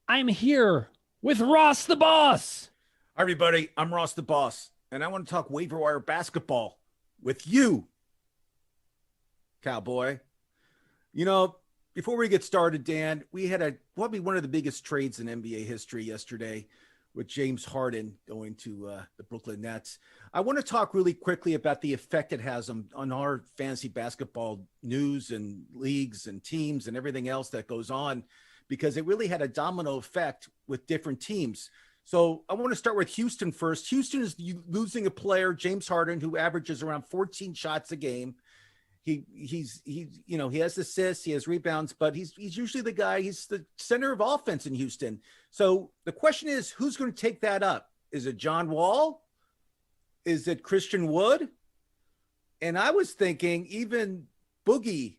I'm here with Ross the Boss. Hi, everybody. I'm Ross the Boss, and I want to talk waiver wire basketball with you, cowboy. You know, before we get started, Dan, we had probably one of the biggest trades in NBA history yesterday with James Harden going to the Brooklyn Nets. I want to talk really quickly about the effect it has on our fantasy basketball news and leagues and teams and everything else that goes on, because it really had a domino effect with different teams. So I want to start with Houston first. Houston is losing a player, James Harden, who averages around 14 shots a game. He has assists, he has rebounds, but he's usually the guy. He's the center of offense in Houston. So the question is, who's going to take that up? Is it John Wall? Is it Christian Wood? And I was thinking even Boogie,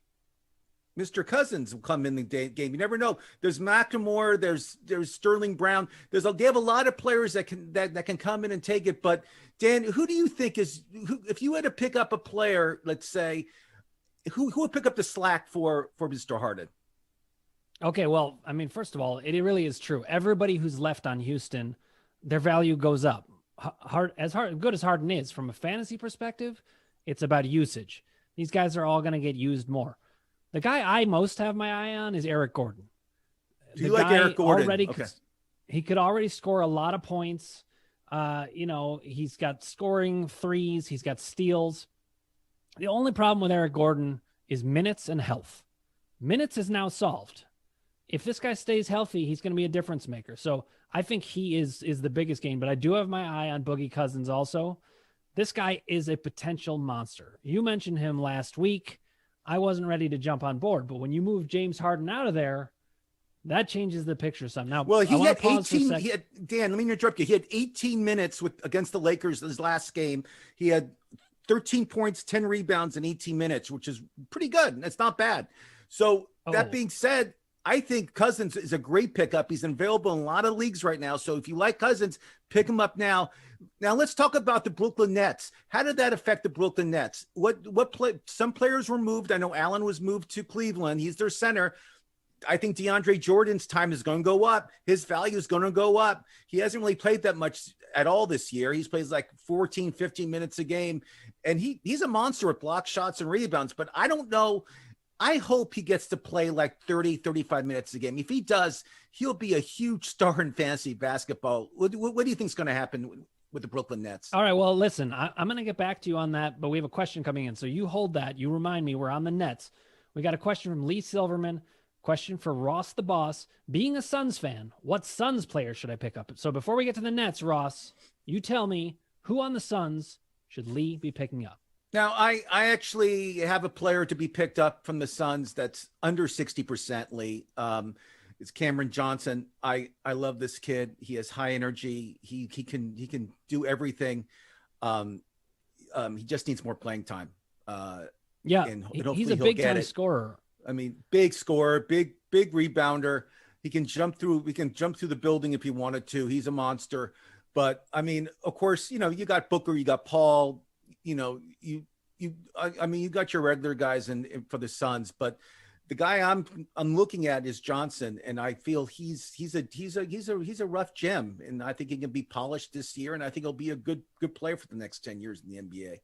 Mr. Cousins will come in the game. You never know. There's McLemore. There's Sterling Brown. They have a lot of players that can come in and take it. But Dan, who do you think if you had to pick up a player, let's say, who would pick up the slack for Mr. Harden? Okay, well, I mean, first of all, it really is true. Everybody who's left on Houston, their value goes up. Good as Harden is from a fantasy perspective, it's about usage. These guys are all going to get used more. The guy I most have my eye on is Eric Gordon. Do you like Eric Gordon? Okay. He could already score a lot of points. He's got scoring threes. He's got steals. The only problem with Eric Gordon is minutes and health. Minutes is now solved. If this guy stays healthy, he's going to be a difference maker. So I think he is the biggest gain, but I do have my eye on Boogie Cousins also. This guy is a potential monster. You mentioned him last week. I wasn't ready to jump on board, but when you move James Harden out of there, that changes the picture some. Now, well, he had 18. Dan, let me interrupt you. He had 18 minutes against the Lakers his last game. He had 13 points, 10 rebounds in 18 minutes, which is pretty good. That's not bad. So that being said, I think Cousins is a great pickup. He's available in a lot of leagues right now. So if you like Cousins, pick him up now. Now let's talk about the Brooklyn Nets. How did that affect the Brooklyn Nets? Some players were moved. I know Allen was moved to Cleveland. He's their center. I think DeAndre Jordan's time is going to go up. His value is going to go up. He hasn't really played that much at all this year. He's plays like 14, 15 minutes a game. And he's a monster with block shots and rebounds, but I don't know. I hope he gets to play like 30, 35 minutes a game. If he does, he'll be a huge star in fantasy basketball. What do you think is going to happen with the Brooklyn Nets? All right, well, listen, I'm going to get back to you on that, but we have a question coming in. So you hold that. You remind me we're on the Nets. We got a question from Lee Silverman. Question for Ross the Boss. Being a Suns fan, what Suns player should I pick up? So before we get to the Nets, Ross, you tell me who on the Suns should Lee be picking up? Now, I actually have a player to be picked up from the Suns that's under 60%, Lee. It's Cameron Johnson. I love this kid. He has high energy. He can do everything. He just needs more playing time. And he's a big time scorer. I mean, big scorer, big rebounder. He can jump through. We can jump through the building if he wanted to. He's a monster. But I mean, of course, you got Booker, you got Paul. You got your regular guys for the Suns, but the guy I'm looking at is Johnson, and I feel he's a rough gem, and I think he can be polished this year, and I think he'll be a good player for the next 10 years in the NBA.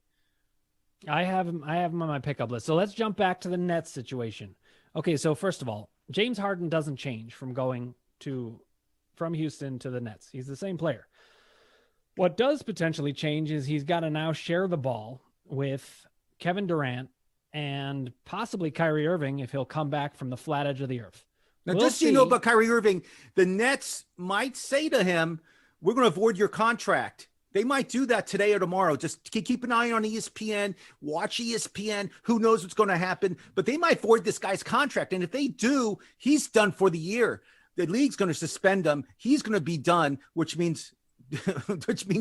I have him on my pickup list. So let's jump back to the Nets situation. Okay, so first of all, James Harden doesn't change from from Houston to the Nets. He's the same player. What does potentially change is he's got to now share the ball with Kevin Durant and possibly Kyrie Irving if he'll come back from the flat edge of the earth. Now, just so you know about Kyrie Irving, the Nets might say to him, we're going to avoid your contract. They might do that today or tomorrow. Just keep an eye on ESPN, watch ESPN. Who knows what's going to happen? But they might void this guy's contract. And if they do, he's done for the year. The league's going to suspend him. He's going to be done, which means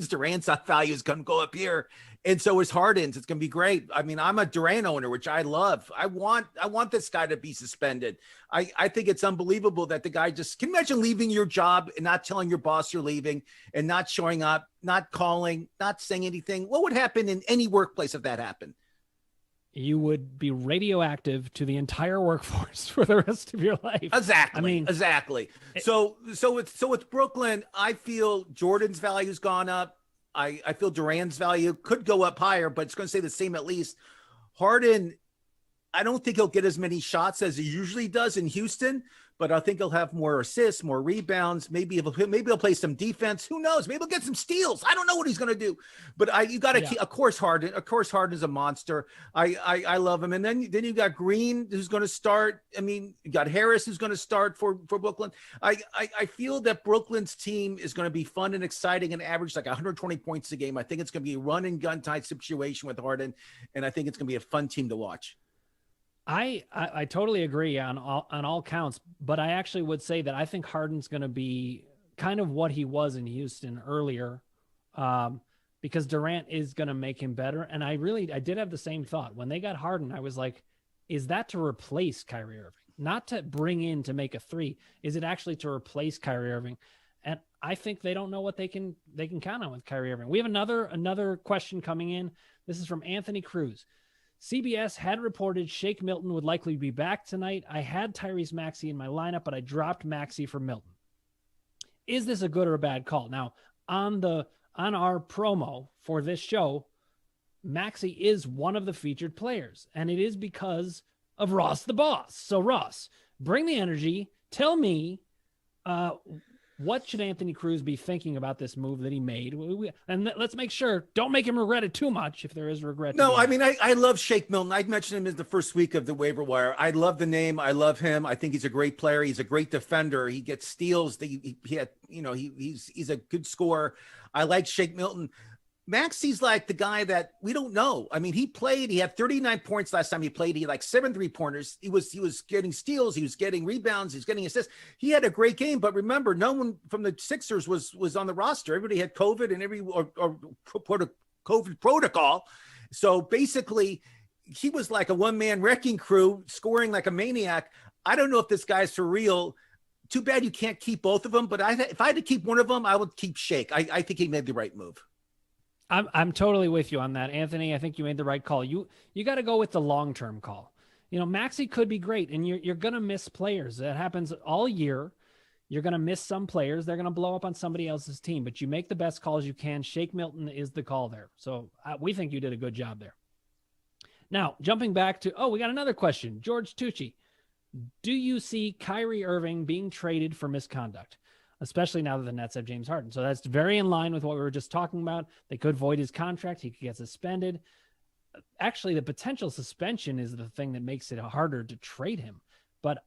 Durant's value is going to go up here. And so is Harden's. It's going to be great. I mean, I'm a Durant owner, which I love. I want this guy to be suspended. I think it's unbelievable that the guy can you imagine leaving your job and not telling your boss you're leaving and not showing up, not calling, not saying anything? What would happen in any workplace if that happened? you would be radioactive to the entire workforce for the rest of your life. Exactly. I mean, exactly. So with Brooklyn, I feel Jordan's value's gone up. I feel Durant's value could go up higher, but it's going to stay the same at least. Harden, I don't think he'll get as many shots as he usually does in Houston, but I think he'll have more assists, more rebounds. Maybe he'll play some defense. Who knows? Maybe he'll get some steals. I don't know what he's going to do, but you got to keep. Of course, Harden is a monster. I love him. And then you got Green, who's going to start. I mean, you got Harris, who's going to start for Brooklyn. I feel that Brooklyn's team is going to be fun and exciting and average like 120 points a game. I think it's going to be a run and gun type situation with Harden, and I think it's going to be a fun team to watch. I totally agree on all counts, but I actually would say that I think Harden's going to be kind of what he was in Houston earlier, because Durant is going to make him better. And I did have the same thought when they got Harden. I was like, is that to replace Kyrie Irving? Not to bring in to make a three. Is it actually to replace Kyrie Irving? And I think they don't know what they can count on with Kyrie Irving. We have another question coming in. This is from Anthony Cruz. CBS had reported Shake Milton would likely be back tonight. I had Tyreese Maxey in my lineup, but I dropped Maxey for Milton. Is this a good or a bad call? Now, on our promo for this show, Maxey is one of the featured players, and it is because of Ross the Boss. So, Ross, bring the energy. Tell me, what should Anthony Cruz be thinking about this move that he made? And let's make sure, don't make him regret it too much if there is regret. No, I mean, I love Shake Milton. I mentioned him in the first week of the waiver wire. I love the name. I love him. I think he's a great player. He's a great defender. He gets steals. He's a good scorer. I like Shake Milton. Maxey's like the guy that we don't know. I mean, he had 39 points last time he played. He had like 7 3-pointers. He was getting steals. He was getting rebounds. He was getting assists. He had a great game, but remember, no one from the Sixers was on the roster. Everybody had COVID and COVID protocol. So basically he was like a one-man wrecking crew scoring like a maniac. I don't know if this guy's for real. Too bad you can't keep both of them, but if I had to keep one of them, I would keep Shake. I think he made the right move. I'm totally with you on that, Anthony. I think you made the right call. You got to go with the long-term call. Maxey could be great, and you're going to miss players. That happens all year. You're going to miss some players. They're going to blow up on somebody else's team, but you make the best calls you can. Shake Milton is the call there. So we think you did a good job there. Now, jumping back to, we got another question. George Tucci, do you see Kyrie Irving being traded for misconduct? Especially now that the Nets have James Harden. So that's very in line with what we were just talking about. They could void his contract. He could get suspended. Actually, the potential suspension is the thing that makes it harder to trade him. But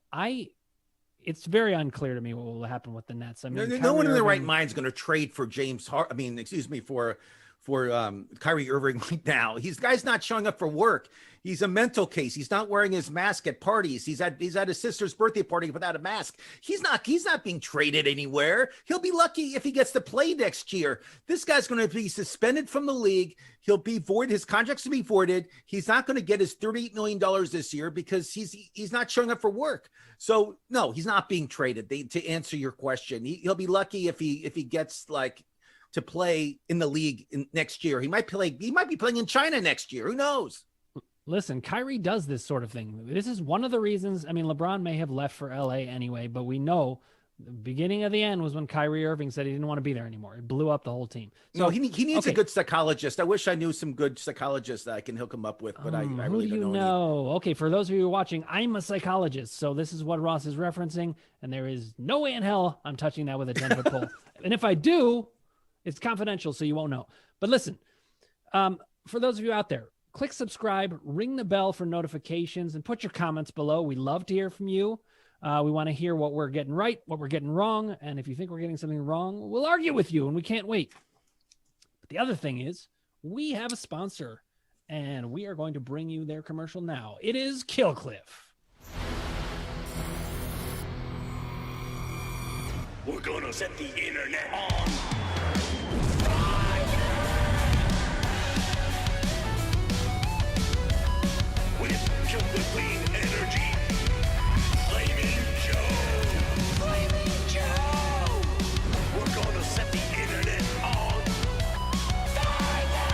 it's very unclear to me what will happen with the Nets. I mean, no one in their right mind is going to trade for for Kyrie Irving right now. Guy's not showing up for work. He's a mental case. He's not wearing his mask at parties. He's at his sister's birthday party without a mask. He's not being traded anywhere. He'll be lucky if he gets to play next year. This guy's going to be suspended from the league. He'll be void. His contract's to be voided. He's not going to get his $38 million this year because he's not showing up for work. So no, he's not being traded. To answer your question, he'll be lucky if he gets to play in the league next year. He might be playing in China next year. Who knows? Listen, Kyrie does this sort of thing. This is one of the reasons. I mean, LeBron may have left for LA anyway, but we know the beginning of the end was when Kyrie Irving said he didn't want to be there anymore. It blew up the whole team. So no, he needs a good psychologist. I wish I knew some good psychologists that I can hook him up with, but I really don't know. Okay, for those of you watching, I'm a psychologist, so this is what Ross is referencing, and there is no way in hell I'm touching that with a 10-foot pole. And if I do, it's confidential, so you won't know. But listen, for those of you out there, click subscribe, ring the bell for notifications, and put your comments below. We love to hear from you. We want to hear what we're getting right, what we're getting wrong. And if you think we're getting something wrong, we'll argue with you, and we can't wait. But the other thing is, we have a sponsor, and we are going to bring you their commercial now. It is Killcliff. We're going to set the internet on. With Killcliff Clean Energy. Flaming Joe. We're gonna set the internet on fire.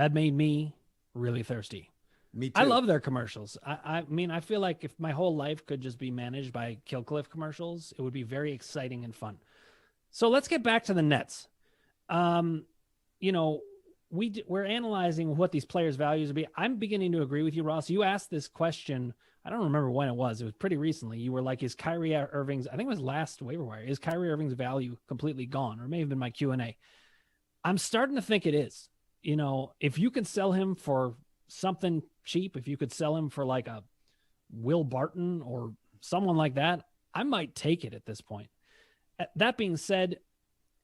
That made me really thirsty. Me too. I love their commercials. I mean, I feel like if my whole life could just be managed by Killcliff commercials, it would be very exciting and fun. So let's get back to the Nets. You know, we're analyzing what these players' values would be. I'm beginning to agree with you, Ross. You asked this question. I don't remember when it was. It was pretty recently. You were like, is Kyrie Irving's, I think it was last waiver wire, is Kyrie Irving's value completely gone? Or it may have been my Q&A. I'm starting to think it is. You know, if you can sell him for something cheap, if you could sell him for like a Will Barton or someone like that, I might take it at this point. That being said,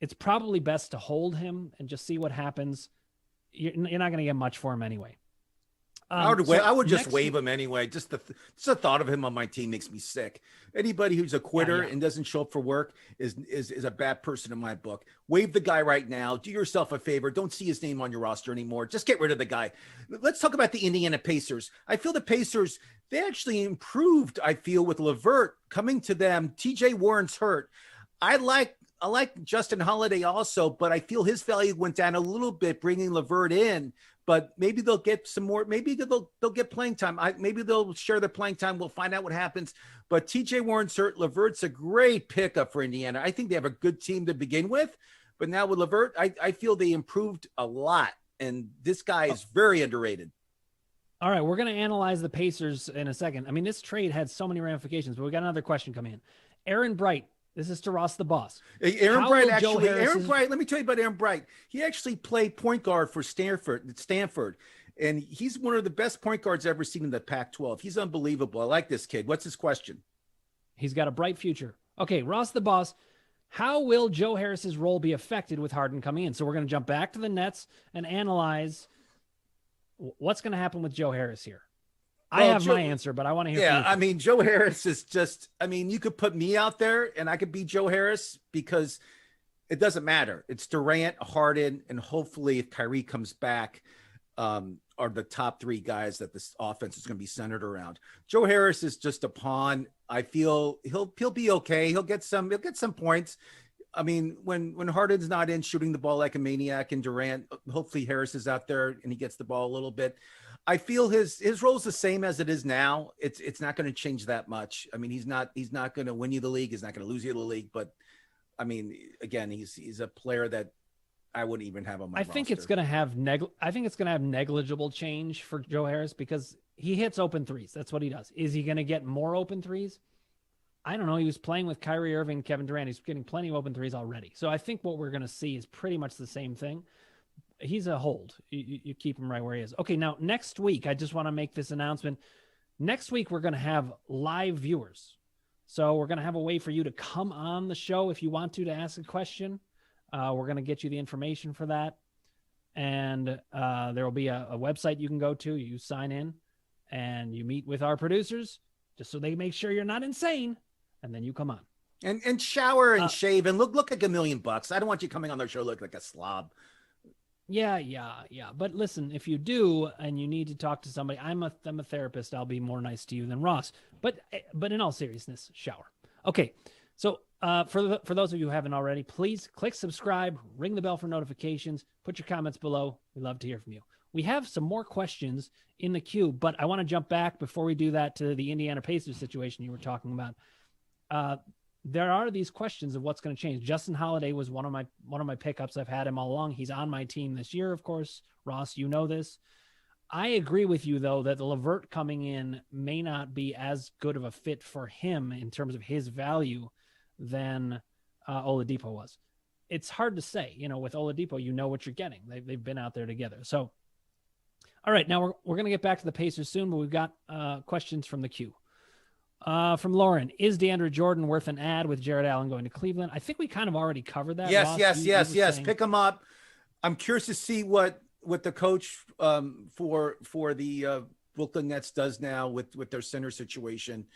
it's probably best to hold him and just see what happens. You're not going to get much for him anyway. I would just waive him anyway. Just the thought of him on my team makes me sick. Anybody who's a quitter and doesn't show up for work is a bad person in my book. Waive the guy right now. Do yourself a favor. Don't see his name on your roster anymore. Just get rid of the guy. Let's talk about the Indiana Pacers. I feel the Pacers, they actually improved, I feel, with LeVert coming to them. TJ Warren's hurt. I like Justin Holiday also, but I feel his value went down a little bit bringing LeVert in. But maybe they'll get some more. Maybe they'll get playing time. Maybe they'll share their playing time. We'll find out what happens. But TJ Warren's hurt. LeVert's a great pickup for Indiana. I think they have a good team to begin with. But now with LeVert, I feel they improved a lot. And this guy is very underrated. All right, we're going to analyze the Pacers in a second. I mean, this trade had so many ramifications, but we got another question coming in. Aaron Bright. This is to Ross the boss. Aaron Bright, let me tell you about Aaron Bright. He actually played point guard for Stanford, and he's one of the best point guards I've ever seen in the Pac-12. He's unbelievable. I like this kid. What's his question? He's got a bright future. Okay, Ross the boss, how will Joe Harris's role be affected with Harden coming in? So we're going to jump back to the Nets and analyze what's going to happen with Joe Harris here. I have my answer, but I want to hear from you. I mean, Joe Harris is just, I mean, you could put me out there and I could be Joe Harris because it doesn't matter. It's Durant, Harden, and hopefully if Kyrie comes back, are the top three guys that this offense is going to be centered around. Joe Harris is just a pawn. I feel he'll be okay. He'll get some points. I mean, when Harden's not in shooting the ball like a maniac and Durant, hopefully Harris is out there and he gets the ball a little bit. I feel his role is the same as it is now. It's not going to change that much. I mean, he's not going to win you the league. He's not going to lose you the league. But I mean, again, he's a player that I wouldn't even have on my roster. I think it's going to have negligible change for Joe Harris because he hits open threes. That's what he does. Is he going to get more open threes? I don't know. He was playing with Kyrie Irving, Kevin Durant. He's getting plenty of open threes already. So I think what we're going to see is pretty much the same thing. He's a hold. You keep him right where he is. Okay, now next week, I just want to make this announcement. Next week, we're going to have live viewers. So we're going to have a way for you to come on the show if you want to ask a question. We're going to get you the information for that. And there will be a website you can go to. You sign in and you meet with our producers just so they make sure you're not insane. And then you come on. And shower and shave and look like $1 million. I don't want you coming on their show look like a slob. Yeah. But listen, if you do and you need to talk to somebody, I'm a therapist. I'll be more nice to you than Ross. But in all seriousness, shower. Okay. So for those of you who haven't already, please click subscribe, ring the bell for notifications, put your comments below. We'd love to hear from you. We have some more questions in the queue, but I want to jump back before we do that to the Indiana Pacers situation you were talking about. There are these questions of what's going to change. Justin Holiday was one of my pickups. I've had him all along. He's on my team this year, of course. Ross, you know this. I agree with you, though, that the LeVert coming in may not be as good of a fit for him in terms of his value than Oladipo was. It's hard to say. You know, with Oladipo, you know what you're getting. They've been out there together. So, all right, now we're going to get back to the Pacers soon, but we've got questions from the queue. From Lauren, is DeAndre Jordan worth an ad with Jared Allen going to Cleveland? I think we kind of already covered that. Yes. Saying... Pick him up. I'm curious to see what the coach for the Brooklyn Nets does now with their center situation.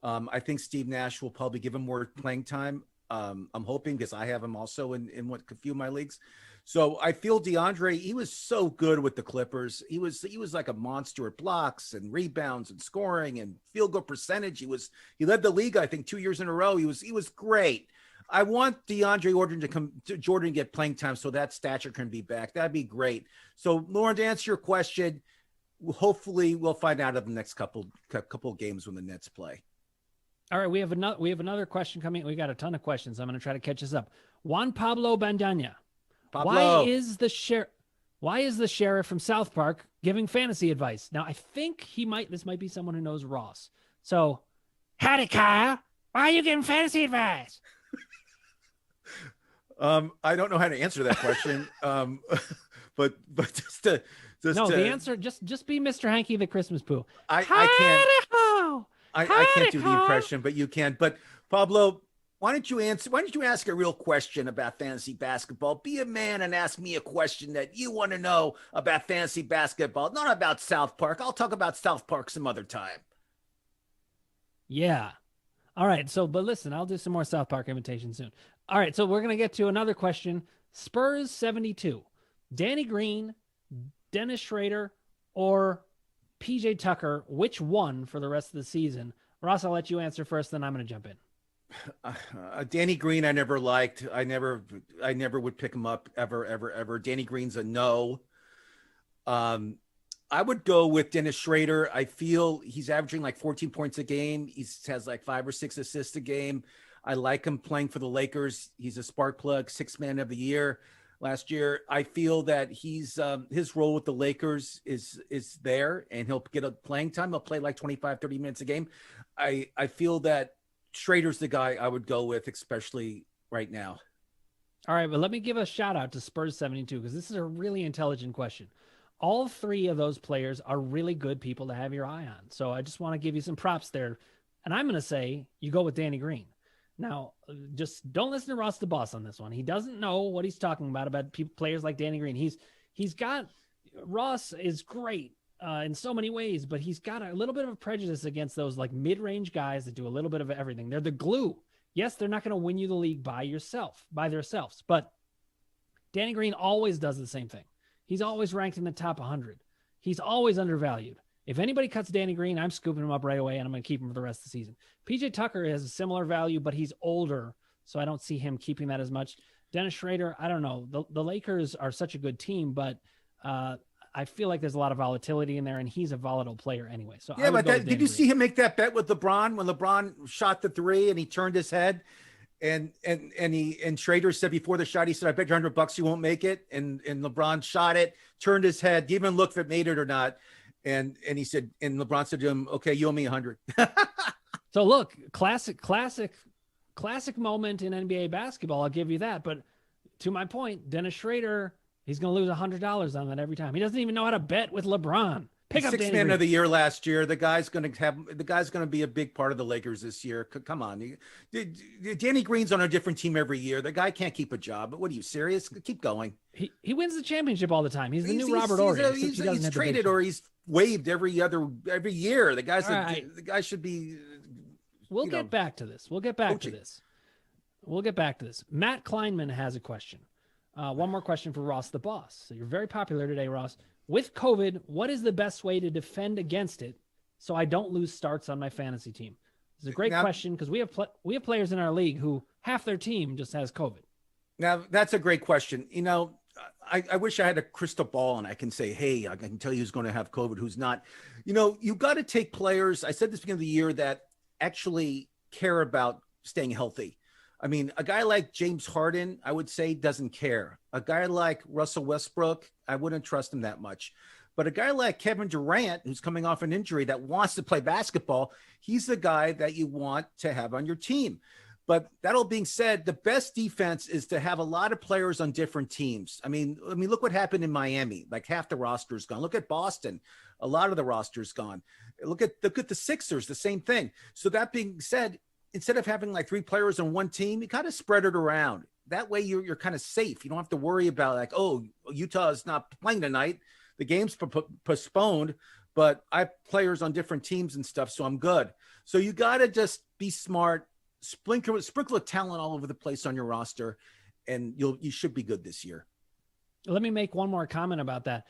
I think Steve Nash will probably give him more playing time. I'm hoping because I have him also in a few of my leagues. So I feel DeAndre, he was so good with the Clippers. He was like a monster at blocks and rebounds and scoring and field goal percentage. He led the league, I think, 2 years in a row. He was great. I want DeAndre Jordan to get playing time so that stature can be back. That'd be great. So, Lauren, to answer your question, hopefully we'll find out in the next couple games when the Nets play. All right, we have another question coming. We got a ton of questions. I'm going to try to catch us up. Juan Pablo Bandana. Why is the sheriff from South Park giving fantasy advice? Now, I think this might be someone who knows Ross. So, howdy, Kyle. Why are you giving fantasy advice? I don't know how to answer that question. But the answer, just be Mr. Hanky the Christmas Pooh. I can't do the impression, but you can. But Pablo, why don't you ask a real question about fantasy basketball? Be a man and ask me a question that you want to know about fantasy basketball, not about South Park. I'll talk about South Park some other time. Yeah. All right. But listen, I'll do some more South Park imitations soon. All right. So we're going to get to another question. Spurs 72. Danny Green, Dennis Schrader, or PJ Tucker, which one for the rest of the season? Ross, I'll let you answer first, then I'm going to jump in. Danny Green, I never liked. I never would pick him up ever. Danny Green's a no. I would go with Dennis Schrader. I feel he's averaging like 14 points a game. He has like 5 or 6 assists a game. I like him playing for the Lakers. He's a spark plug, 6th man of the year last year. I feel that he's his role with the Lakers is there, and he'll get a playing time. He'll play like 25, 30 minutes a game. I feel that Schrader's the guy I would go with, especially right now. All right, but let me give a shout out to Spurs 72 because this is a really intelligent question. All 3 of those players are really good people to have your eye on. So I just want to give you some props there. And I'm going to say you go with Danny Green. Now, just don't listen to Ross the Boss on this one. He doesn't know what he's talking about players like Danny Green. Ross is great in so many ways, but he's got a little bit of a prejudice against those like mid-range guys that do a little bit of everything. They're the glue. Yes, they're not going to win you the league by themselves, but Danny Green always does the same thing. He's always ranked in the top 100. He's always undervalued. If anybody cuts Danny Green, I'm scooping him up right away, and I'm going to keep him for the rest of the season. PJ Tucker has a similar value, but he's older, so I don't see him keeping that as much. Dennis Schrader, I don't know. The Lakers are such a good team, but I feel like there's a lot of volatility in there, and he's a volatile player anyway. So yeah, but did you see him make that bet with LeBron when LeBron shot the 3 and he turned his head? And Schrader said before the shot, he said, "I bet you $100 you won't make it." And LeBron shot it, turned his head, didn't even look if it made it or not. And he said, and LeBron said to him, "Okay, you owe me 100." So look, classic moment in NBA basketball. I'll give you that. But to my point, Dennis Schrader, he's going to lose $100 on that every time. He doesn't even know how to bet with LeBron. Pick up 6th man of the year last year. The guy's going to be a big part of the Lakers this year. Come on. Danny Green's on a different team every year. The guy can't keep a job. But what are you, serious? Keep going. He wins the championship all the time. He's the new Robert Ory. He's traded or he's waived every year. The guy should be. We'll get back to this. We'll get back to this. Matt Kleinman has a question. One more question for Ross the Boss. So you're very popular today, Ross. With COVID, what is the best way to defend against it so I don't lose starts on my fantasy team? It's a great question because we have players in our league who half their team just has COVID. Now, that's a great question. I wish I had a crystal ball and I can say, hey, I can tell you who's going to have COVID, who's not. You got to take players. I said this beginning of the year that actually care about staying healthy. I mean, a guy like James Harden, I would say, doesn't care. A guy like Russell Westbrook, I wouldn't trust him that much. But a guy like Kevin Durant, who's coming off an injury that wants to play basketball, he's the guy that you want to have on your team. But that all being said, the best defense is to have a lot of players on different teams. I mean, look what happened in Miami. Like half the roster's gone. Look at Boston. A lot of the roster's gone. Look at the Sixers, the same thing. So that being said, instead of having like 3 players on one team, you kind of spread it around. That way you're kind of safe. You don't have to worry about like, oh, Utah is not playing tonight. The game's postponed, but I have players on different teams and stuff, so I'm good. So you got to just be smart, sprinkle a talent all over the place on your roster, and you should be good this year. Let me make one more comment about that.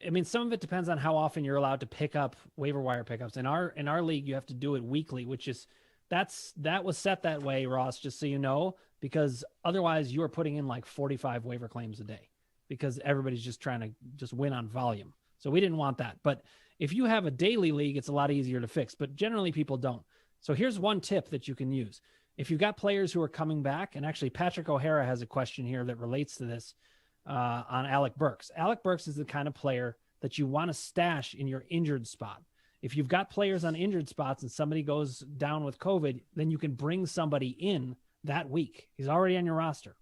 I mean, some of it depends on how often you're allowed to pick up waiver wire pickups. In our league, you have to do it weekly, which is That was set that way, Ross, just so you know, because otherwise you are putting in like 45 waiver claims a day because everybody's just trying to just win on volume. So we didn't want that. But if you have a daily league, it's a lot easier to fix, but generally people don't. So here's one tip that you can use. If you've got players who are coming back, and actually Patrick O'Hara has a question here that relates to this on Alec Burks. Alec Burks is the kind of player that you want to stash in your injured spot. If you've got players on injured spots and somebody goes down with COVID, then you can bring somebody in that week. He's already on your roster.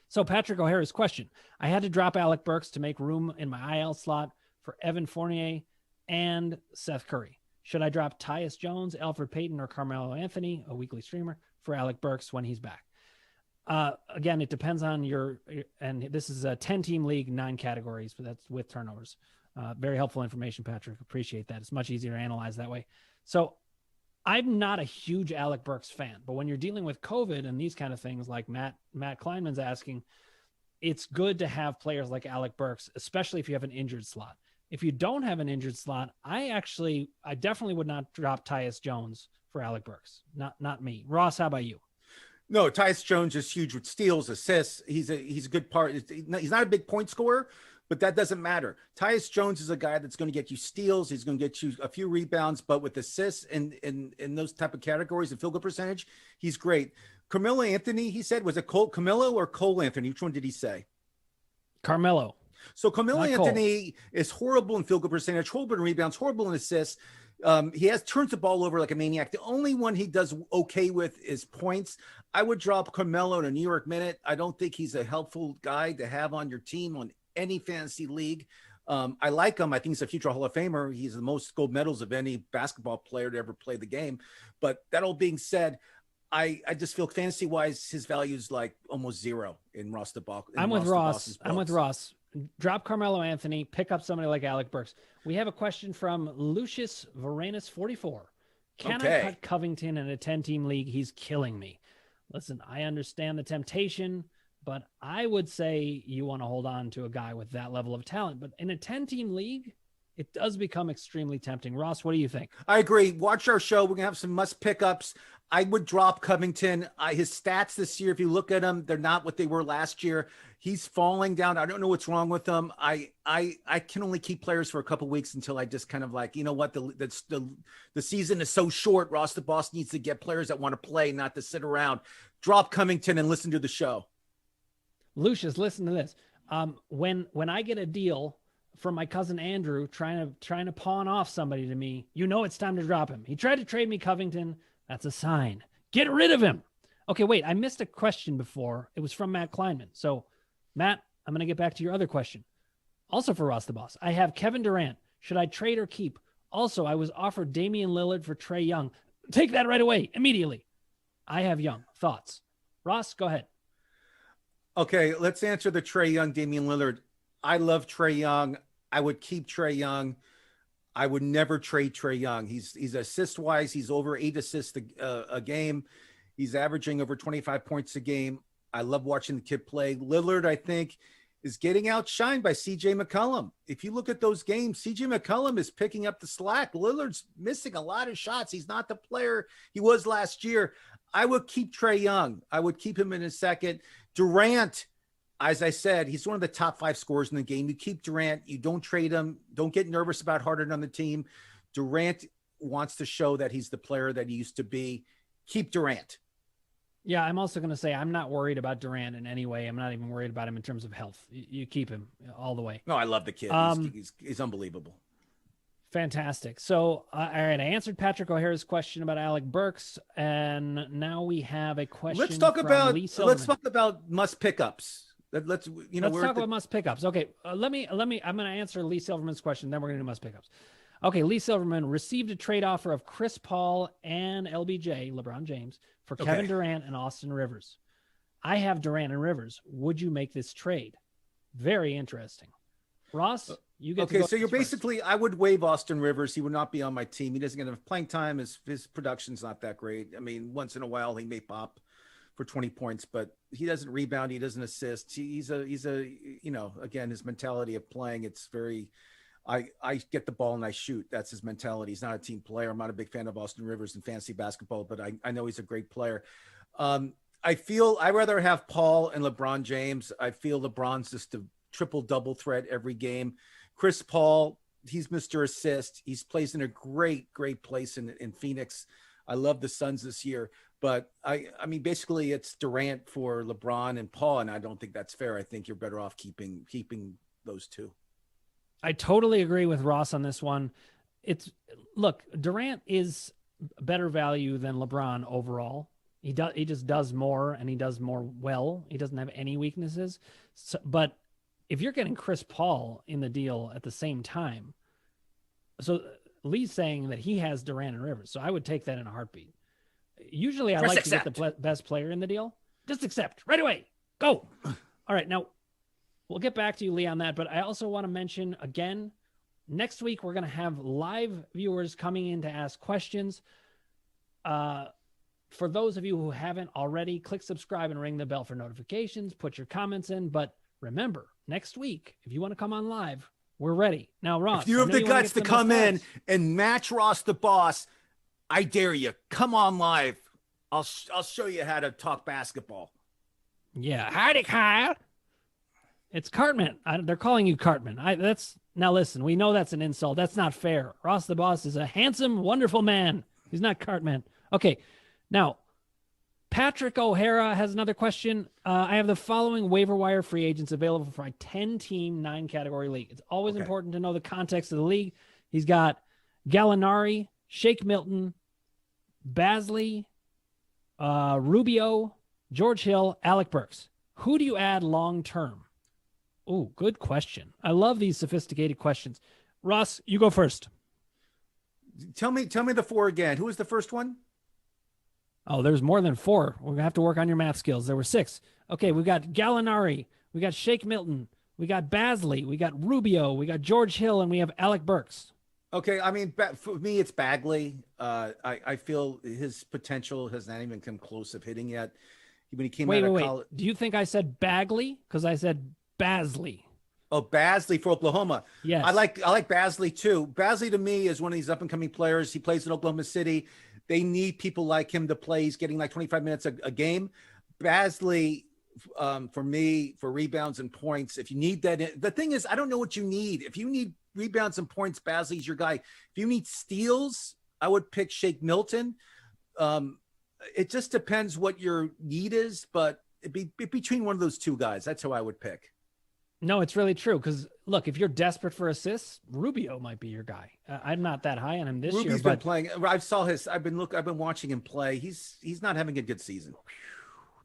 So Patrick O'Hara's question, I had to drop Alec Burks to make room in my IL slot for Evan Fournier and Seth Curry. Should I drop Tyus Jones, Alfred Payton, or Carmelo Anthony, a weekly streamer, for Alec Burks when he's back? Again, it depends on and this is a 10-team league, 9 categories, but that's with turnovers. Very helpful information, Patrick. Appreciate that. It's much easier to analyze that way. So I'm not a huge Alec Burks fan, but when you're dealing with COVID and these kind of things like Matt Kleinman's asking, it's good to have players like Alec Burks, especially if you have an injured slot. If you don't have an injured slot, I definitely would not drop Tyus Jones for Alec Burks. Not me. Ross, how about you? No, Tyus Jones is huge with steals, assists. He's a good part. He's not a big point scorer, but that doesn't matter. Tyus Jones is a guy that's going to get you steals. He's going to get you a few rebounds, but with assists and in those type of categories and field goal percentage, he's great. Carmelo Anthony, he said, was it Carmelo or Cole Anthony? Which one did he say? Carmelo. So Carmelo Anthony is horrible in field goal percentage, horrible in rebounds, horrible in assists. He turns the ball over like a maniac. The only one he does okay with is points. I would drop Carmelo in a New York minute. I don't think he's a helpful guy to have on your team on any fantasy league. I like him. I think he's a future Hall of Famer. He's the most gold medals of any basketball player to ever play the game. But that all being said, I just feel fantasy wise, his value is like almost zero in roster box. I'm with Ross. Drop Carmelo Anthony, pick up somebody like Alec Burks. We have a question from Lucius Varanus 44. Can I cut Covington in a 10-team league? He's killing me. Listen, I understand the temptation, but I would say you want to hold on to a guy with that level of talent. But in a 10-team league, it does become extremely tempting. Ross, what do you think? I agree. Watch our show. We're going to have some must pickups. I would drop Covington. His stats this year, if you look at them, they're not what they were last year. He's falling down. I don't know what's wrong with him. I can only keep players for a couple weeks until I just kind of like, you know what, the season is so short. Ross the Boss needs to get players that want to play, not to sit around. Drop Covington and listen to the show. Lucius, listen to this. When I get a deal from my cousin Andrew trying to pawn off somebody to me, you know it's time to drop him. He tried to trade me Covington. That's a sign. Get rid of him. Okay, wait, I missed a question before. It was from Matt Kleinman. So, Matt, I'm going to get back to your other question. Also for Ross the Boss, I have Kevin Durant. Should I trade or keep? Also, I was offered Damian Lillard for Trey Young. Take that right away, immediately. I have Young. Thoughts? Ross, go ahead. Okay, let's answer the Trey Young, Damian Lillard. I love Trey Young. I would keep Trey Young. I would never trade Trey Young. He's assist-wise, he's over 8 assists a game. He's averaging over 25 points a game. I love watching the kid play. Lillard, I think, is getting outshined by C.J. McCollum. If you look at those games, C.J. McCollum is picking up the slack. Lillard's missing a lot of shots. He's not the player he was last year. I would keep Trey Young. I would keep him in a second. Durant, as I said, he's one of the top 5 scorers in the game. You keep Durant. You don't trade him. Don't get nervous about Harden on the team. Durant wants to show that he's the player that he used to be. Keep Durant. Yeah, I'm also going to say I'm not worried about Durant in any way. I'm not even worried about him in terms of health. You keep him all the way. No, I love the kid. He's unbelievable. Fantastic. So, all right, I answered Patrick O'Hara's question about Alec Burks, and now we have a question. Let's talk about must pickups. Let's talk about must pickups. Okay, let me. I'm going to answer Lee Silverman's question. Then we're going to do must pickups. Okay, Lee Silverman received a trade offer of Chris Paul and LBJ, LeBron James, for Kevin Durant and Austin Rivers. I have Durant and Rivers. Would you make this trade? Very interesting. Ross, you get to go. So you're basically, I would waive Austin Rivers. He would not be on my team. He doesn't get enough playing time. His production's not that great. I mean, once in a while he may pop for 20 points, but he doesn't rebound. He doesn't assist. He's a again, his mentality of playing, it's very I get the ball and I shoot. That's his mentality. He's not a team player. I'm not a big fan of Austin Rivers in fantasy basketball, but I know he's a great player. I feel I'd rather have Paul and LeBron James. I feel LeBron's just a triple-double threat every game. Chris Paul, he's Mr. Assist. He's plays in a great place in Phoenix. I love the Suns this year. But I mean, basically it's Durant for LeBron and Paul, and I don't think that's fair. I think you're better off keeping those two. I totally agree with Ross on this one. Look, Durant is better value than LeBron overall. He just does more, and he does more well. He doesn't have any weaknesses. So, but if you're getting Chris Paul in the deal at the same time, so Lee's saying that he has Durant and Rivers, so I would take that in a heartbeat. Usually I like to get the best player in the deal. Just accept right away. Go. All right. Now we'll get back to you, Lee, on that. But I also want to mention again, next week, we're going to have live viewers coming in to ask questions. For those of you who haven't already, click subscribe and ring the bell for notifications, put your comments in. But remember, next week, if you want to come on live, we're ready. Now, Ross, if you have the guts to come in and match Ross the Boss, I dare you. Come on live. I'll show you how to talk basketball. Yeah. Howdy, Kyle. It's Cartman. They're calling you Cartman. Now listen, we know that's an insult. That's not fair. Ross the Boss is a handsome, wonderful man. He's not Cartman. Okay. Now, Patrick O'Hara has another question. I have the following waiver wire free agents available for my 10-team, 9-category league. It's always important to know the context of the league. He's got Gallinari, Shake Milton, Basley, Rubio, George Hill, Alec Burks. Who do you add long-term? Oh, good question. I love these sophisticated questions. Ross, you go first. Tell me the 4 again. Who was the first one? Oh, there's more than 4. We're going to have to work on your math skills. There were 6. Okay, we got Gallinari. We got Shake Milton. We got Basley. We got Rubio. We got George Hill, and we have Alec Burks. Okay, I mean, for me, it's Bagley. I feel his potential has not even come close of hitting yet. When he came out of college. Do you think I said Bagley? Because I said Basley. Oh, Basley for Oklahoma. Yes. I like Basley too. Basley to me is one of these up and coming players. He plays in Oklahoma City. They need people like him to play. He's getting like 25 minutes a game. Basley, for me, for rebounds and points, if you need that, the thing is, I don't know what you need. If you need rebounds and points, Basley's your guy. If you need steals, I would pick Shake Milton. It just depends what your need is, but it'd be between one of those two guys. That's who I would pick. No, it's really true. Because look, if you're desperate for assists, Rubio might be your guy. I'm not that high on him this year. Rubio's been playing. I've been watching him play. He's not having a good season.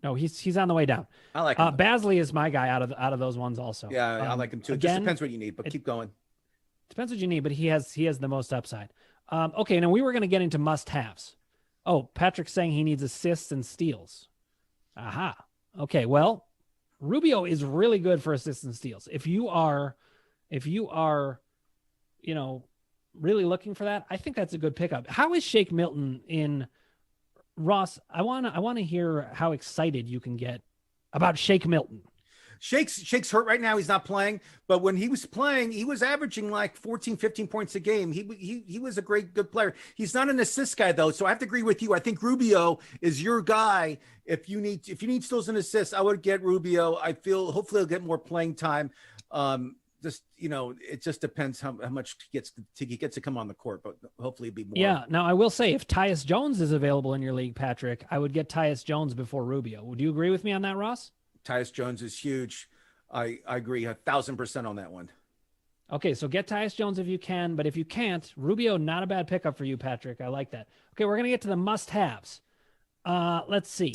No, he's on the way down. I like him. Basley is my guy out of those ones also. Yeah, I like him too. It just depends what you need, but keep going. Depends what you need, but he has the most upside. Okay, now we were going to get into must-haves. Oh, Patrick's saying he needs assists and steals. Aha. Okay, well, Rubio is really good for assists and steals. If you are, really looking for that, I think that's a good pickup. How is Shake Milton in Ross? I want to hear how excited you can get about Shake Milton. Shake's hurt right now. He's not playing, but when he was playing, he was averaging like 14, 15 points a game. He was a good player. He's not an assist guy though. So I have to agree with you. I think Rubio is your guy. If you need steals and assists, I would get Rubio. I feel hopefully he'll get more playing time. It just depends how much he gets to come on the court, but hopefully it'd be more. Yeah. Now I will say if Tyus Jones is available in your league, Patrick, I would get Tyus Jones before Rubio. Would you agree with me on that, Ross? Tyus Jones is huge. I agree 1,000% on that one. Okay, so get Tyus Jones if you can, but if you can't, Rubio, not a bad pickup for you, Patrick. I like that. Okay, we're going to get to the must-haves. Let's see.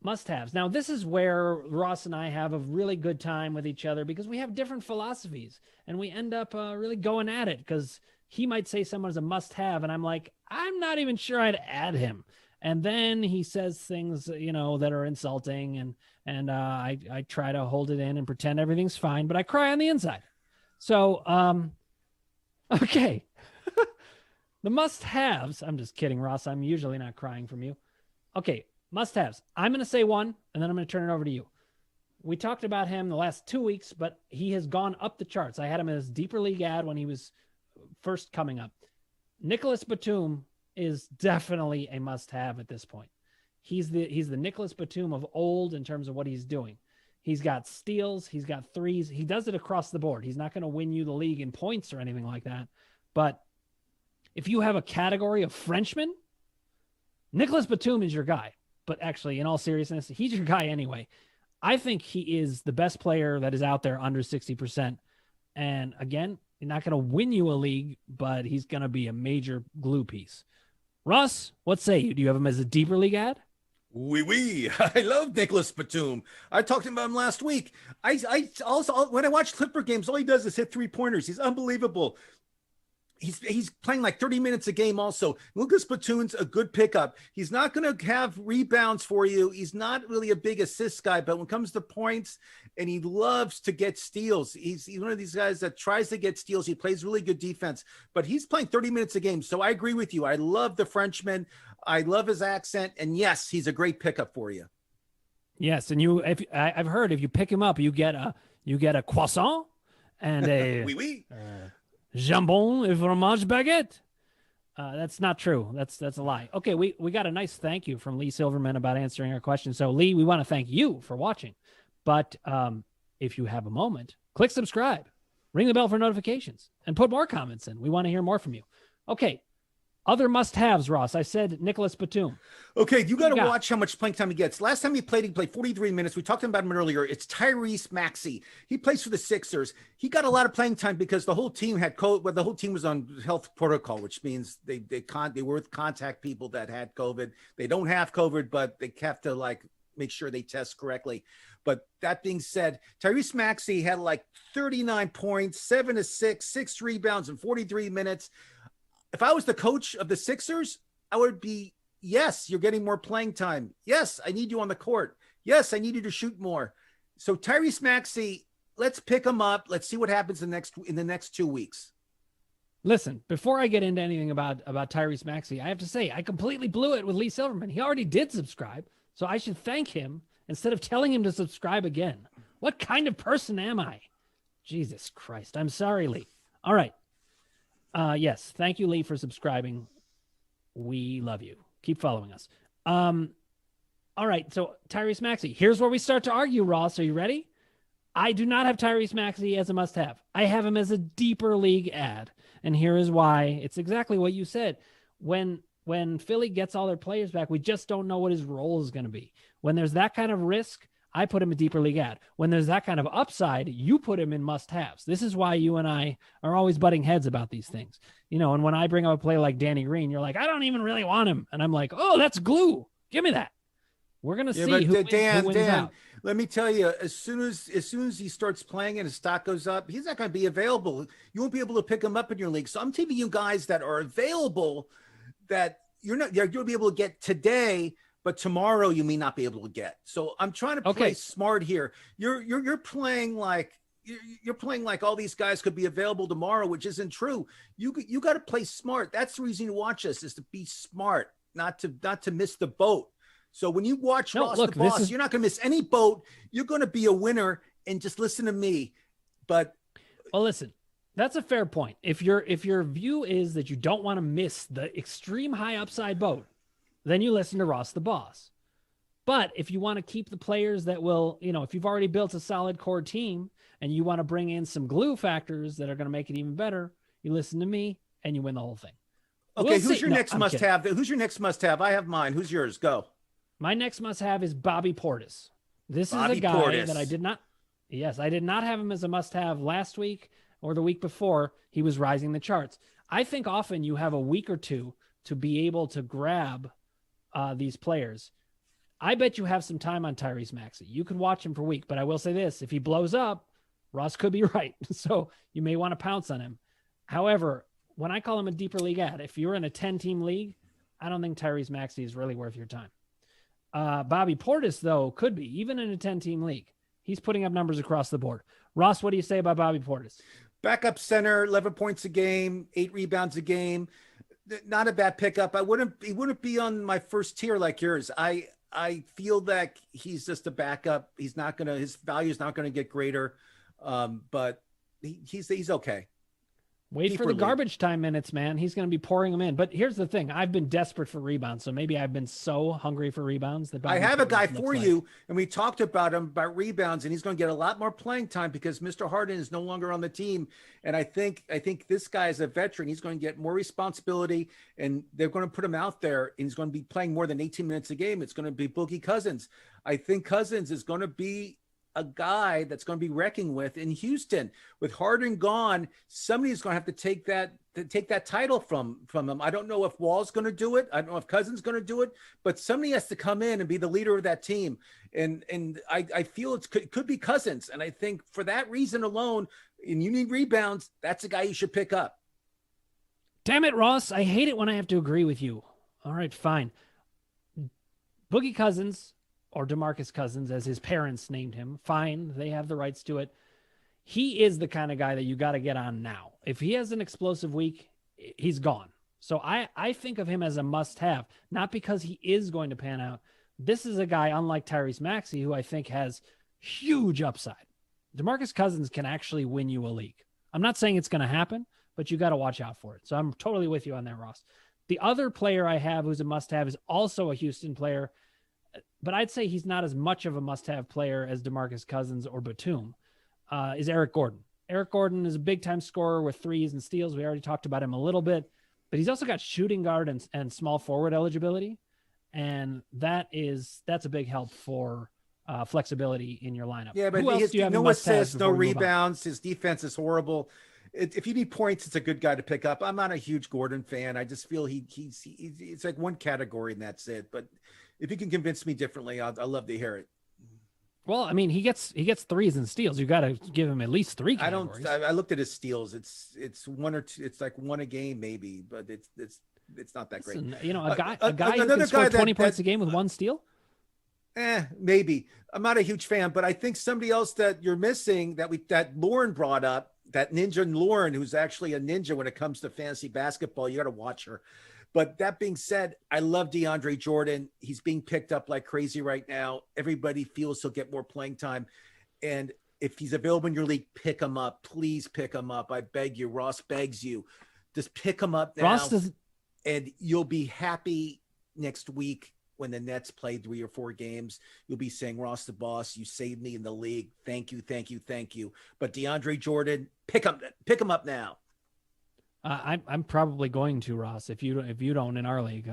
Must-haves. Now, this is where Ross and I have a really good time with each other because we have different philosophies, and we end up really going at it because he might say someone's a must-have, and I'm like, I'm not even sure I'd add him. And then he says things, that are insulting, and I try to hold it in and pretend everything's fine, but I cry on the inside. So, okay. The must-haves. I'm just kidding, Ross. I'm usually not crying from you. Okay, must-haves. I'm going to say one, and then I'm going to turn it over to you. We talked about him the last 2 weeks, but he has gone up the charts. I had him as deeper league ad when he was first coming up. Nicholas Batum is definitely a must-have at this point. He's the Nicholas Batum of old in terms of what he's doing. He's got steals. He's got threes. He does it across the board. He's not going to win you the league in points or anything like that. But if you have a category of Frenchmen, Nicholas Batum is your guy. But actually, in all seriousness, he's your guy anyway. I think he is the best player that is out there under 60%. And again, he's not going to win you a league, but he's going to be a major glue piece. Russ, what say you? Do you have him as a deeper league ad? Oui. I love Nicholas Batum. I talked about him last week. I also, when I watch Clipper games, all he does is hit 3-pointers. He's unbelievable. He's playing like 30 minutes a game also. Nicholas Batum's a good pickup. He's not going to have rebounds for you. He's not really a big assist guy, but when it comes to points, and he loves to get steals. He's one of these guys that tries to get steals. He plays really good defense, but he's playing 30 minutes a game. So I agree with you. I love the Frenchman. I love his accent. And yes, he's a great pickup for you. Yes. And I've heard if you pick him up, you get a croissant and a oui, oui. jambon et fromage baguette. That's not true. That's a lie. Okay, we got a nice thank you from Lee Silverman about answering our question. So Lee, we want to thank you for watching. But if you have a moment, click subscribe, ring the bell for notifications, and put more comments in. We want to hear more from you. Okay, other must-haves, Ross. I said Nicholas Batum. Okay, you got to watch how much playing time he gets. Last time he played 43 minutes. We talked about him earlier. It's Tyreese Maxey. He plays for the Sixers. He got a lot of playing time because the whole team had COVID. Well, the whole team was on health protocol, which means they were with contact people that had COVID. They don't have COVID, but they have to make sure they test correctly. But that being said, Tyreese Maxey had 39 points, 7 assists, 6 rebounds in 43 minutes. If I was the coach of the Sixers, I would be, yes, you're getting more playing time. Yes, I need you on the court. Yes, I need you to shoot more. So Tyreese Maxey, let's pick him up. Let's see what happens in the next 2 weeks. Listen, before I get into anything about Tyreese Maxey, I have to say I completely blew it with Lee Silverman. He already did subscribe, so I should thank him instead of telling him to subscribe again. What kind of person am I? Jesus Christ. I'm sorry, Lee. All right. Yes. Thank you, Lee, for subscribing. We love you. Keep following us. All right. So Tyreese Maxey, here's where we start to argue, Ross. Are you ready? I do not have Tyreese Maxey as a must-have. I have him as a deeper league ad. And here is why. It's exactly what you said. When Philly gets all their players back, we just don't know what his role is going to be. When there's that kind of risk, I put him a deeper league ad. When there's that kind of upside, you put him in must-haves. This is why you and I are always butting heads about these things. And when I bring up a player like Danny Green, you're like, I don't even really want him. And I'm like, oh, that's glue. Give me that. We're going to see who wins out. Let me tell you, as soon as he starts playing and his stock goes up, he's not going to be available. You won't be able to pick him up in your league. So I'm telling you guys that are available that you'll be able to get today, but tomorrow you may not be able to get. So I'm trying to play smart here. You're playing like all these guys could be available tomorrow, which isn't true. You got to play smart. That's the reason you watch us, is to be smart, not to miss the boat. So when you watch Ross the Boss, you're not going to miss any boat. You're going to be a winner, and just listen to me. But listen, that's a fair point. If your view is that you don't want to miss the extreme high upside boat, then you listen to Ross the Boss. But if you want to keep the players that will, if you've already built a solid core team and you want to bring in some glue factors that are going to make it even better, you listen to me and you win the whole thing. Okay, who's your next must-have? Who's your next must-have? I have mine. Who's yours? Go. My next must-have is Bobby Portis. This is a guy that I did not have him as a must-have last week or the week before. He was rising the charts. I think often you have a week or two to be able to grab these players. I bet you have some time on Tyreese Maxey. You could watch him for a week, but I will say this: if he blows up, Ross could be right. So you may want to pounce on him. However, when I call him a deeper league ad, if you're in a 10-team league, I don't think Tyreese Maxey is really worth your time. Bobby Portis, though, could be, even in a 10-team league. He's putting up numbers across the board. Ross, what do you say about Bobby Portis? Backup center, 11 points a game, 8 rebounds a game. Not a bad pickup. He wouldn't be on my first tier like yours. I I feel that he's just a backup. His value is not going to get greater. But he's okay. Wait for the garbage time minutes, man. He's going to be pouring them in. But here's the thing. I've been desperate for rebounds. So maybe I've been so hungry for rebounds that I have a guy for you. And we talked about him, about rebounds, and he's going to get a lot more playing time because Mr. Harden is no longer on the team. And I think this guy is a veteran. He's going to get more responsibility, and they're going to put him out there, and he's going to be playing more than 18 minutes a game. It's going to be Boogie Cousins. I think Cousins is going to be a guy that's going to be reckoning with in Houston. With Harden gone, somebody's going to have to take that title from him. I don't know if Wall's going to do it. I don't know if Cousins going to do it, but somebody has to come in and be the leader of that team. And I feel it could be Cousins. And I think for that reason alone, and you need rebounds, that's a guy you should pick up. Damn it, Ross. I hate it when I have to agree with you. All right, fine. Boogie Cousins, or DeMarcus Cousins, as his parents named him. Fine, they have the rights to it. He is the kind of guy that you got to get on now. If he has an explosive week, he's gone. So I think of him as a must-have, not because he is going to pan out. This is a guy, unlike Tyreese Maxey, who I think has huge upside. DeMarcus Cousins can actually win you a league. I'm not saying it's going to happen, but you got to watch out for it. So I'm totally with you on that, Ross. The other player I have who's a must-have is also a Houston player, but I'd say he's not as much of a must-have player as DeMarcus Cousins or Batum, is Eric Gordon. Eric Gordon is a big-time scorer with threes and steals. We already talked about him a little bit, but he's also got shooting guard and small forward eligibility, and that's a big help for flexibility in your lineup. Yeah, but he has no assists, no rebounds. His defense is horrible. If you need points, it's a good guy to pick up. I'm not a huge Gordon fan. I just feel it's like one category and that's it. But if you can convince me differently, I'd love to hear it. Well, I mean, he gets threes and steals. You got to give him at least three categories. I looked at his steals. It's one or two. It's like one a game maybe, but it's not that great. You know, a guy who can score 20 points a game with one steal. Maybe. I'm not a huge fan, but I think somebody else that you're missing that Lauren brought up, that ninja Lauren, who's actually a ninja when it comes to fantasy basketball. You got to watch her. But that being said, I love DeAndre Jordan. He's being picked up like crazy right now. Everybody feels he'll get more playing time. And if he's available in your league, pick him up. Please pick him up. I beg you. Ross begs you. Just pick him up now. And you'll be happy next week when the Nets play 3 or 4 games. You'll be saying, Ross the boss, you saved me in the league. Thank you, thank you, thank you. But DeAndre Jordan, pick him up now. I'm probably going to, Ross, if you don't in our league.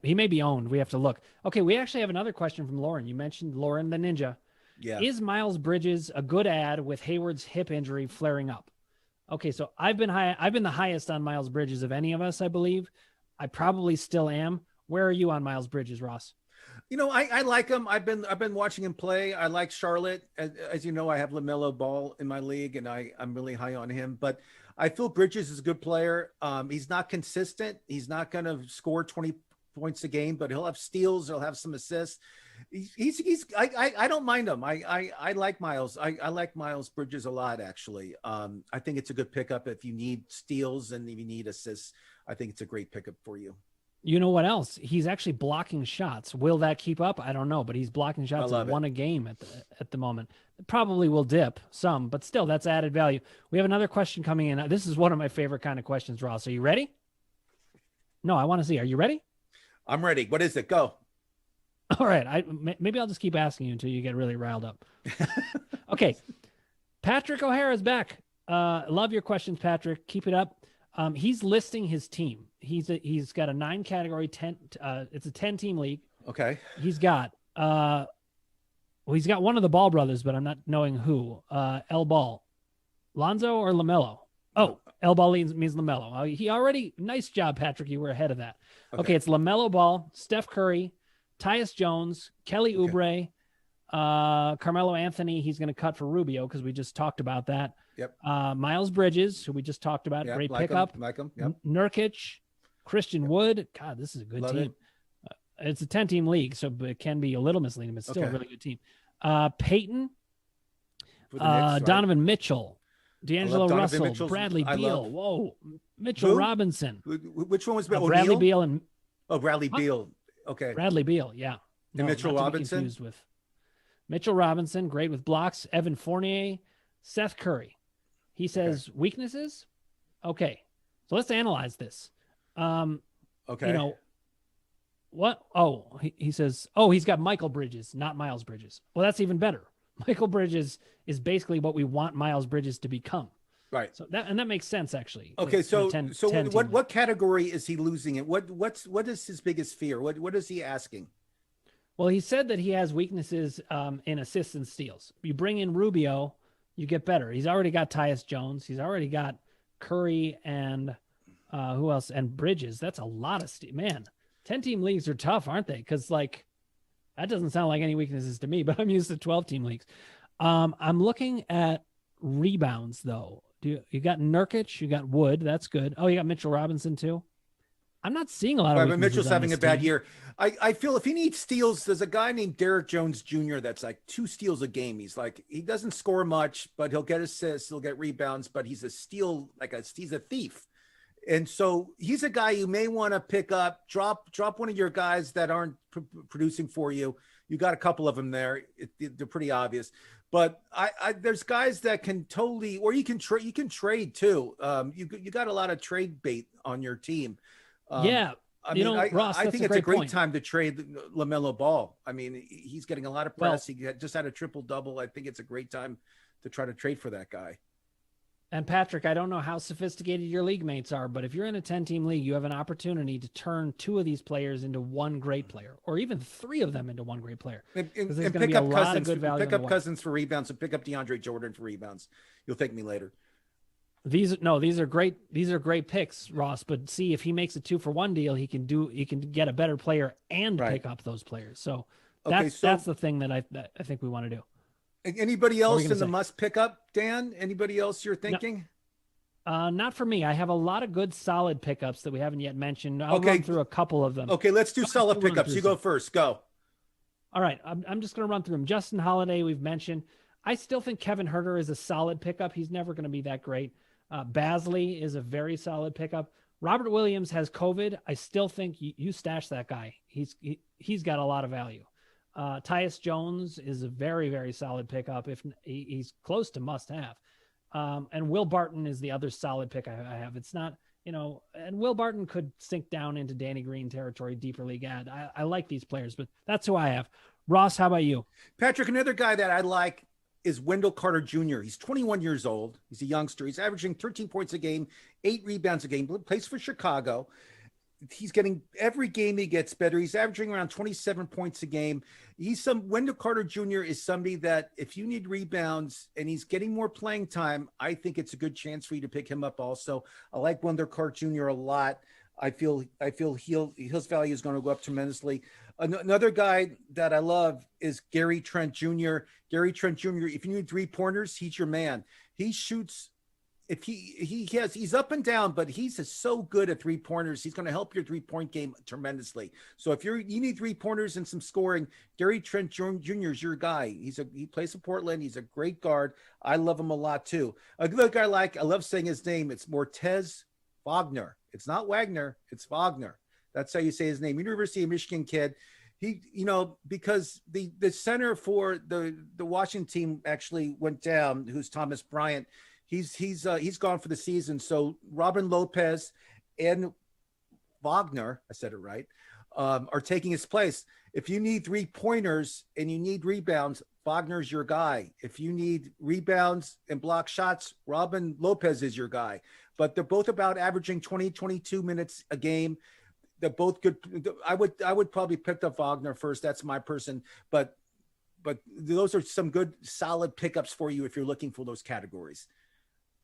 He may be owned. We have to look. Okay, we actually have another question from Lauren. You mentioned Lauren the Ninja. Yeah. Is Miles Bridges a good ad with Hayward's hip injury flaring up? Okay, so I've been the highest on Miles Bridges of any of us, I believe. I probably still am. Where are you on Miles Bridges, Ross? You know, I like him. I've been watching him play. I like Charlotte. As you know, I have LaMelo Ball in my league, and I'm really high on him. But I feel Bridges is a good player. He's not consistent. He's not going to score 20 points a game, but he'll have steals. He'll have some assists. I don't mind him. I like Miles. I like Miles Bridges a lot, actually. I think it's a good pickup if you need steals and if you need assists. I think it's a great pickup for you. You know what else? He's actually blocking shots. Will that keep up? I don't know, but he's blocking shots at 1 a game at the moment. It probably will dip some, but still, that's added value. We have another question coming in. This is one of my favorite kind of questions, Ross. Are you ready? No, I want to see. Are you ready? I'm ready. What is it? Go. All right. Maybe I'll just keep asking you until you get really riled up. Okay. Patrick O'Hara is back. Love your questions, Patrick. Keep it up. He's listing his team. He's got a 9-category 10. It's a 10-team league. Okay. He's got he's got one of the Ball brothers, but I'm not knowing who. L Ball, Lonzo or LaMelo. Oh, L Ball means LaMelo. Nice job, Patrick. You were ahead of that. Okay, it's LaMelo Ball, Steph Curry, Tyus Jones, Kelly Oubre, Carmelo Anthony. He's going to cut for Rubio because we just talked about that. Yep. Miles Bridges, who we just talked about, great pickup. Like him. Yep. Nurkic, Christian Wood. God, this is a good team. It's a 10-team league, so it can be a little misleading, but still a really good team. Peyton, Donovan Mitchell, D'Angelo Russell, Bradley Beal. Mitchell Robinson. Which one was Bradley Beal and Bradley Beal. Okay. Bradley Beal, yeah. And Mitchell not to be Robinson? confused with Mitchell Robinson, great with blocks. Evan Fournier, Seth Curry. He says weaknesses. Okay, so let's analyze this. Okay. You know what? Oh, he says, oh, he's got Michael Bridges, not Miles Bridges. Well, that's even better. Michael Bridges is basically what we want Miles Bridges to become. Right. So that makes sense actually. Okay. So with what category is he losing it? What is his biggest fear? What is he asking? Well, he said that he has weaknesses in assists and steals. You bring in Rubio, you get better. He's already got Tyus Jones. He's already got Curry and who else? And Bridges. That's a lot of man. 10-team leagues are tough, aren't they? Because like that doesn't sound like any weaknesses to me. But I'm used to 12-team leagues. I'm looking at rebounds though. You got Nurkic? You got Wood. That's good. Oh, you got Mitchell Robinson too. I'm not seeing a lot of Right, but weaknesses Mitchell's on having this a bad team. year. I feel if he needs steals, there's a guy named Derrick Jones Jr. that's like 2 steals a game. He doesn't score much, but he'll get assists, he'll get rebounds, but he's a steal, he's a thief. And so he's a guy you may want to pick up, drop one of your guys that aren't producing for you. You got a couple of them there. They're pretty obvious. But there's guys that can totally, or you can trade too. You got a lot of trade bait on your team. Yeah. I mean, Ross, I think it's a great point. time to trade LaMelo Ball. I mean, he's getting a lot of press. He just had a triple-double. I think it's a great time to try to trade for that guy. And Patrick, I don't know how sophisticated your league mates are, but if you're in a 10-team league, you have an opportunity to turn 2 of these players into one great player, or even 3 of them into one great player. And there's pick gonna be a up lot Cousins. of good value Pick in up the Cousins for rebounds and pick up DeAndre Jordan for rebounds. You'll thank me later. These are great. These are great picks, Ross. But see, if he makes a 2-for-1 deal, he can get a better player and pick up those players. So that's the thing that I think we want to do. Anybody else in the must pick up, Dan? Anybody else you're thinking? No, not for me. I have a lot of good solid pickups that we haven't yet mentioned. I'll run through a couple of them. Okay, let's do solid pickups. You go first. Go. All right, I'm just going to run through them. Justin Holiday, we've mentioned. I still think Kevin Huerter is a solid pickup. He's never going to be that great. Basley is a very solid pickup. Robert Williams has COVID. I still think you stash that guy. He's got a lot of value. Tyus Jones is a very, very solid pickup. If he's close to must have. And Will Barton is the other solid pick I have. It's not, and Will Barton could sink down into Danny Green territory, deeper league ad. I like these players, but that's who I have. Ross, how about you? Patrick, another guy that I like is Wendell Carter Jr. He's 21 years old. He's a youngster. He's averaging 13 points a game, 8 rebounds a game, plays for Chicago. He's getting every game he gets better. He's averaging around 27 points a game. Wendell Carter Jr. is somebody that if you need rebounds and he's getting more playing time, I think it's a good chance for you to pick him up also. I like Wendell Carter Jr. a lot. I feel his value is going to go up tremendously. Another guy that I love is Gary Trent Jr. Gary Trent Jr., if you need 3-pointers, he's your man. He shoots, if he's up and down, but he's so good at 3-pointers. He's going to help your 3-point game tremendously. So if you need 3-pointers and some scoring, Gary Trent Jr. is your guy. He plays for Portland. He's a great guard. I love him a lot too. Another guy I love saying his name. It's Mortez Wagner. It's not Wagner. It's Wagner. That's how you say his name. University of Michigan kid. He, because the center for the Washington team actually went down, who's Thomas Bryant. He's gone for the season. So Robin Lopez and Wagner, I said it right, are taking his place. If you need 3-pointers and you need rebounds, Wagner's your guy. If you need rebounds and block shots, Robin Lopez is your guy. But they're both about averaging 22 minutes a game. They're both good. I would probably pick up Wagner first. That's my person. But those are some good solid pickups for you if you're looking for those categories.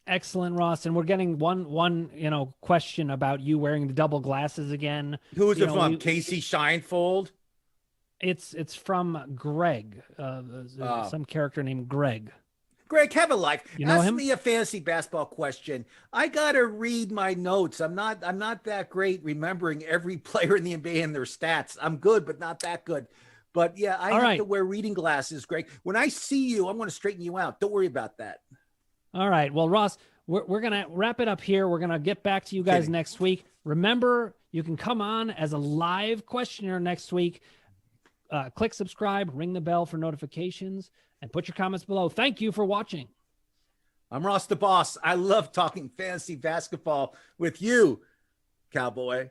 Excellent, Ross. And we're getting one question about you wearing the double glasses again. Who is it from? Casey Shinefold? It's from Greg, some character named Greg. Greg, have a life. Ask him? Me a fantasy basketball question. I gotta read my notes. I'm not that great remembering every player in the NBA and their stats. I'm good, but not that good. But yeah, I have to wear reading glasses, Greg. When I see you, I'm going to straighten you out. Don't worry about that. All right. Well, Ross, we're going to wrap it up here. We're going to get back to you guys next week. Remember, you can come on as a live questioner next week. click subscribe, ring the bell for notifications, and put your comments below. Thank you for watching. I'm Ross the Boss. I love talking fantasy basketball with you, cowboy.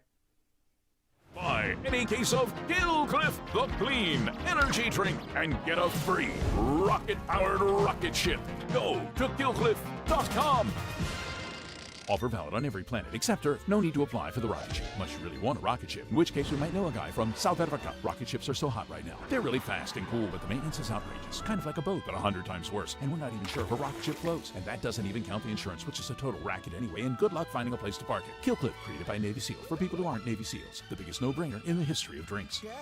Buy any case of Gilcliff the Clean Energy Drink and get a free rocket-powered rocket ship. Go to Gilcliff.com. Offer valid on every planet except Earth. No need to apply for the rocket ship, unless you really want a rocket ship, in which case we might know a guy from South Africa. Rocket ships are so hot right now. They're really fast and cool, but the maintenance is outrageous. Kind of like a boat, but 100 times worse. And we're not even sure if a rocket ship floats. And that doesn't even count the insurance, which is a total racket anyway, and good luck finding a place to park it. Gilcliff, created by Navy SEAL, for people who aren't Navy SEALs. The biggest no-brainer in the history of drinks. Yeah.